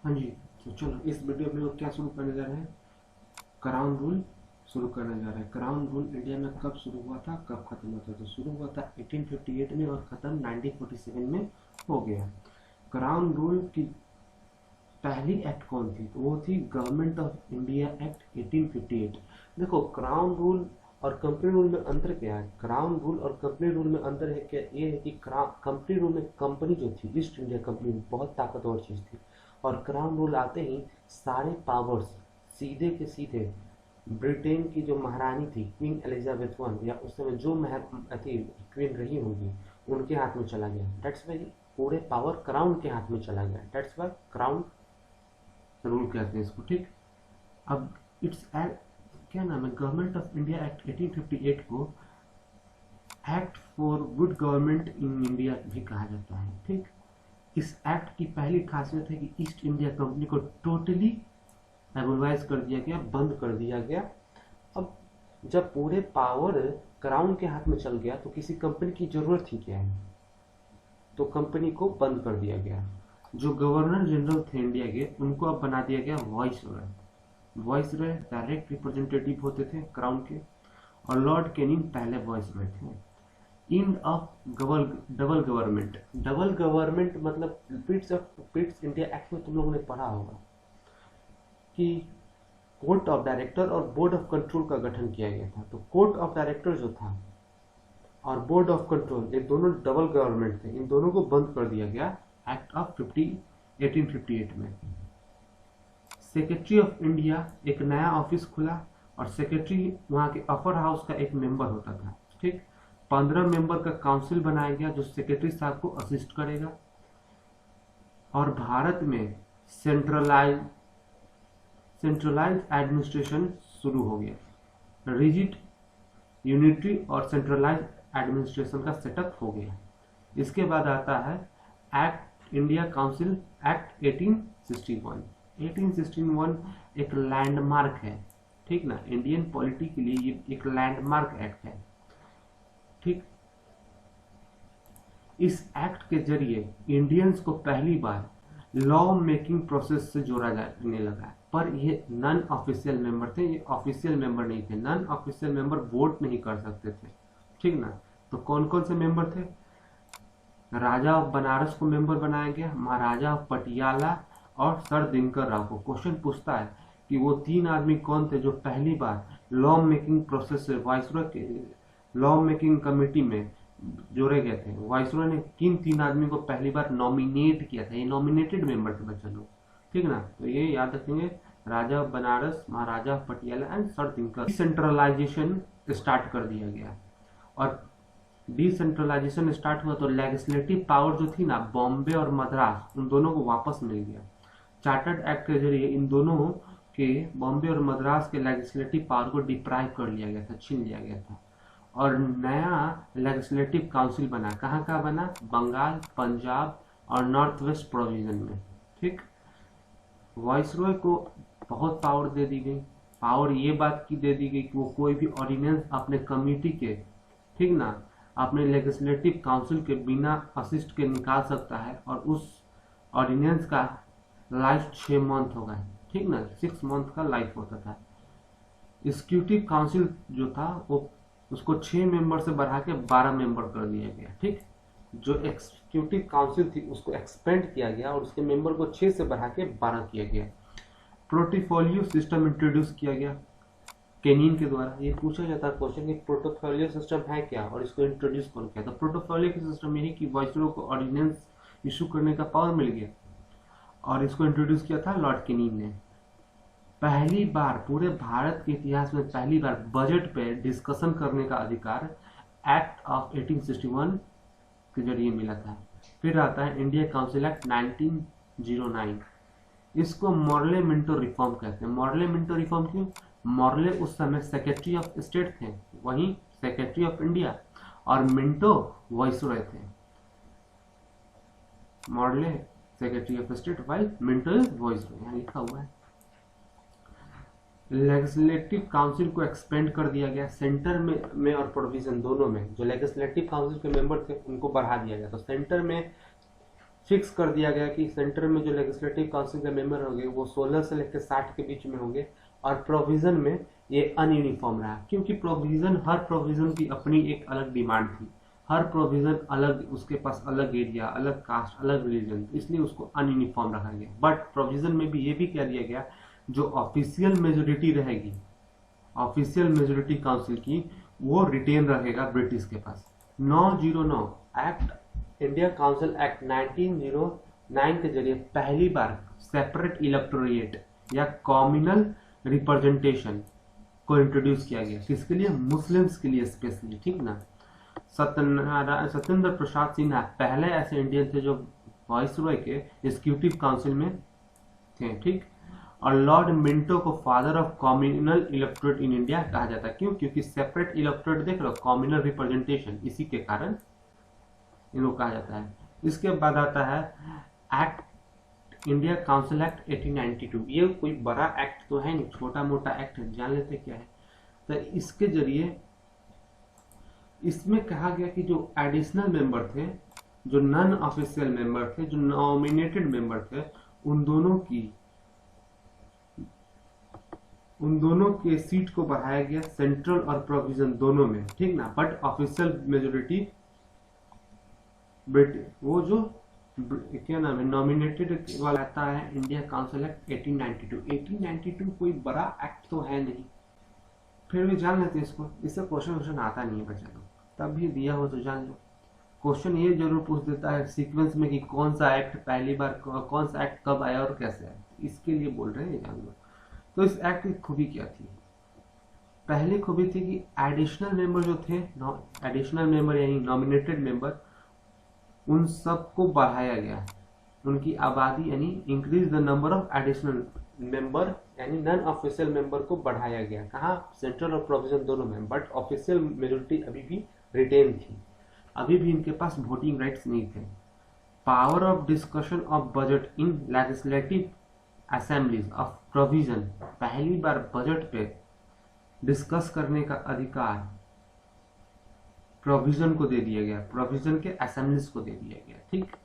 हाँ जी। तो चलो इस वीडियो में लोग क्या शुरू करने जा रहे हैं, क्राउन रूल शुरू करने जा रहे हैं। क्राउन रूल इंडिया में कब शुरू हुआ था, कब खत्म हुआ था? तो शुरू हुआ था 1858 में और खत्म 1947 में हो गया। क्राउन रूल की पहली एक्ट कौन थी? तो वो थी गवर्नमेंट ऑफ इंडिया एक्ट 1858। देखो, क्राउन रूल और कंपनी रूल में अंतर क्या है? क्राउन रूल और कंपनी रूल में अंतर है क्या, ये है कि कंपनी रूल में कंपनी जो थी ईस्ट इंडिया कंपनी बहुत ताकतवर चीज थी, और क्राउन रूल आते ही सारे पावर्स सीधे के सीधे ब्रिटेन की जो महारानी थी क्वीन एलिजाबेथ वन, या उस समय जो क्वीन रही होंगी, उनके हाथ में चला गया। दैट्स वाई पूरे पावर क्राउन के हाथ में चला गया। दैट्स वाई क्राउन रूल कहते हैं इसको, ठीक। अब इट्स क्या नाम है, गवर्नमेंट ऑफ इंडिया एक्ट 1858 को act for good government in India भी कहा जाता है, ठीक। इस एक्ट की पहली खासियत है कि ईस्ट इंडिया कंपनी को टोटली एबोलाइज कर दिया गया, बंद कर दिया गया। अब जब पूरे पावर क्राउन के हाथ में चल गया तो किसी कंपनी की जरूरत ही क्या है, तो कंपनी को बंद कर दिया गया। जो गवर्नर जनरल थे इंडिया के, उनको अब बना दिया गया viceroy. Viceroy direct representative होते थे क्राउन के, और लॉर्ड कैनिंग पहले वॉइस रॉय थे। End of double government. Double government मतलब पिट्स इंडिया एक्ट में तुम लोगों ने पढ़ा होगा कि कोर्ट ऑफ डायरेक्टर और बोर्ड ऑफ कंट्रोल का गठन किया गया था। तो कोर्ट ऑफ डायरेक्टर जो था और बोर्ड ऑफ कंट्रोल, ये दोनों डबल गवर्नमेंट थे, इन दोनों को बंद कर दिया गया एक्ट ऑफ 1858 में। सेक्रेटरी ऑफ इंडिया एक नया ऑफिस खुला, और सेक्रेटरी वहां के अपर हाउस का एक मेंबर होता था, ठीक। 15 मेंबर का काउंसिल बनाया गया जो सेक्रेटरी साहब को असिस्ट करेगा। और भारत में सेंट्रलाइज एडमिनिस्ट्रेशन शुरू हो गया। रिजिड, यूनिटरी और सेंट्रलाइज एडमिनिस्ट्रेशन का सेटअप हो गया। इसके बाद आता है एक्ट इंडिया काउंसिल एक्ट 1861। 1861 एक लैंडमार्क है, ठीक ना, इंडियन पॉलिटी के लिए ये एक लैंडमार्क एक्ट है, ठीक। इस एक्ट के जरिए इंडियंस को पहली बार लॉ मेकिंग प्रोसेस से जोड़ा जाने लगा। पर ये नॉन ऑफिशियल मेंबर थे, ये ऑफिशियल मेंबर नहीं थे। नॉन ऑफिशियल मेंबर वोट नहीं कर सकते थे, ठीक ना। तो कौन कौन से मेंबर थे? राजा ऑफ बनारस को मेंबर बनाया गया, महाराजा ऑफ पटियाला और सर दिनकर राव को। क्वेश्चन पूछता है कि वो 3 आदमी कौन थे जो पहली बार लॉ मेकिंग प्रोसेस से वाइसरॉय के लॉ मेकिंग कमेटी में जोड़े गए थे। वाइसरॉय ने किन 3 आदमी को पहली बार नॉमिनेट किया था? ये नॉमिनेटेड मेंबर थे बच्चे लोग, ठीक ना। तो ये याद रखेंगे, Raja of Banaras, Maharaja of Patiala and sir Dinkar. Decentralization start कर दिया गया, और डिसेंट्रलाइजेशन स्टार्ट हुआ तो लेजिस्लेटिव पावर जो थी ना, बॉम्बे और मद्रास, उन दोनों को वापस मिल गया। चार्टर्ड एक्ट के जरिए इन दोनों के, बॉम्बे और मद्रास के लेजिस्लेटिव पावर को डिप्राइव कर लिया गया था, छीन लिया गया था। और नया लेजिस्लेटिव काउंसिल बना। कहाँ का बना? बंगाल, पंजाब और नॉर्थ वेस्ट प्रोविजन में, ठीक। वाइसरॉय को बहुत पावर दे दी गई। पावर ये बात की दे दी गई कि वो कोई भी ऑर्डिनेंस अपने कमिटी के, ठीक ना, अपने लेजिस्लेटिव काउंसिल के बिना असिस्ट के निकाल सकता है, और उस ऑर्डिनेंस का लाइफ 6 मंथ होगा, ठीक ना, 6 मंथ का लाइफ होता था। एग्जीक्यूटिव काउंसिल जो था वो, उसको 6 मेंबर से बढ़ा के 12 मेंबर कर दिया गया, ठीक। जो एग्जीक्यूटिव काउंसिल थी उसको एक्सपेंड किया गया और उसके मेंबर को 6 से बढ़ा के 12 किया गया। पोर्टफोलियो सिस्टम इंट्रोड्यूस किया गया केनिन के द्वारा। ये पूछा जाता है क्वेश्चन कि पोर्टफोलियो सिस्टम है क्या और इसको इंट्रोड्यूस कौन किया? तो पोर्टफोलियो की सिस्टम यही कि वाइसरॉय को ऑर्डिनेंस इशू करने का पावर मिल गया, और इसको इंट्रोड्यूस किया था लॉर्ड केनिन ने। पहली बार पूरे भारत के इतिहास में पहली बार बजट पे डिस्कशन करने का अधिकार एक्ट ऑफ 1861 के जरिए मिला था। फिर आता है इंडिया काउंसिल एक्ट 1909। इसको मॉर्ले मिंटो रिफॉर्म कहते हैं। मॉर्ले मिंटो रिफॉर्म क्यों? मॉर्ले उस समय सेक्रेटरी ऑफ स्टेट थे, वहीं सेक्रेटरी ऑफ इंडिया, और मिंटो वाइसरॉय थे। Morley secretary of state while Minto viceroy, यहाँ लिखा हुआ है। लेजिस्लेटिव काउंसिल को एक्सपेंड कर दिया गया, सेंटर में और प्रोविजन दोनों में। जो लेजिस्लेटिव काउंसिल के मेंबर थे उनको बढ़ा दिया गया। तो सेंटर में फिक्स कर दिया गया कि सेंटर में जो लेजिस्लेटिव काउंसिल के मेंबर होंगे वो 16 से लेकर 60 के बीच में होंगे, और प्रोविजन में ये अनयूनिफॉर्म रहा, क्योंकि प्रोविजन, हर प्रोविजन की अपनी एक अलग डिमांड थी, हर प्रोविजन अलग, उसके पास अलग एरिया, अलग कास्ट, अलग रिलीजन, इसलिए उसको अनयूनिफॉर्म रखा गया। बट प्रोविजन में भी ये भी कह दिया गया जो ऑफिशियल मेजोरिटी रहेगी, ऑफिशियल मेजोरिटी काउंसिल की, वो रिटेन रहेगा ब्रिटिश के पास। 909 एक्ट, इंडिया काउंसिल एक्ट 1909 के जरिए पहली बार सेपरेट इलेक्टोरेट या कॉम्युनल रिप्रेजेंटेशन को इंट्रोड्यूस किया गया। किसके लिए? मुस्लिम्स के लिए स्पेशली, ठीक ना। सत्येंद्र प्रसाद सिन्हा पहले ऐसे इंडियन थे जो वाइसरॉय के एग्जीक्यूटिव काउंसिल में थे, ठीक। और लॉर्ड मिंटो को father of communal electorate in India कहा जाता है। क्यों? क्योंकि सेपरेट इलेक्टोरेट देख लो, कॉम्युनल रिप्रेजेंटेशन, इसी के कारण इनको कहा जाता है। इसके बाद आता है एक्ट, इंडिया काउंसिल एक्ट 1892। ये कोई बड़ा एक्ट तो है नहीं, छोटा मोटा एक्ट है, जान लेते क्या है। तो इसके जरिए इसमें कहा गया कि जो एडिशनल मेंबर थे, जो नॉन ऑफिशियल मेंबर थे, जो नॉमिनेटेड मेंबर थे, उन दोनों के सीट को बढ़ाया गया, सेंट्रल और प्रोविजन दोनों में, ठीक ना। बट ऑफिशियल मेजोरिटी ब्रिटिश, वो जो क्या नाम है, नॉमिनेटेड वाला आता है इंडिया काउंसिल एक्ट 1892। 1892 कोई बड़ा एक्ट तो है नहीं, फिर भी जान लेते इसको, इससे क्वेश्चन आता नहीं है बच्चा लोग, तब भी दिया हो तो जान लो। क्वेश्चन ये जरूर पूछ देता है सीक्वेंस में कि कौन सा एक्ट पहली बार, कौन सा एक्ट कब आया और कैसे आया, इसके लिए बोल रहे हैं, जान लो। तो इस एक्ट की खूबी क्या थी? पहली खूबी थी कि एडिशनल मेंबर जो थे, एडिशनल मेंबर यानी नॉमिनेटेड मेंबर, उन सबको बढ़ाया गया, उनकी आबादी यानी increase the number of additional member, यानी नॉन ऑफिशियल मेंबर को बढ़ाया गया। कहाँ? सेंट्रल और प्रोविजन दोनों में। बट ऑफिशियल मेजोरिटी अभी भी रिटेन थी, अभी भी इनके पास वोटिंग राइट्स नहीं थे। Power of discussion of budget in legislative assemblies of provision, पहली बार बजट पे डिस्कस करने का अधिकार प्रोविजन को दे दिया गया, प्रोविजन के असेंबलीज को दे दिया गया, ठीक।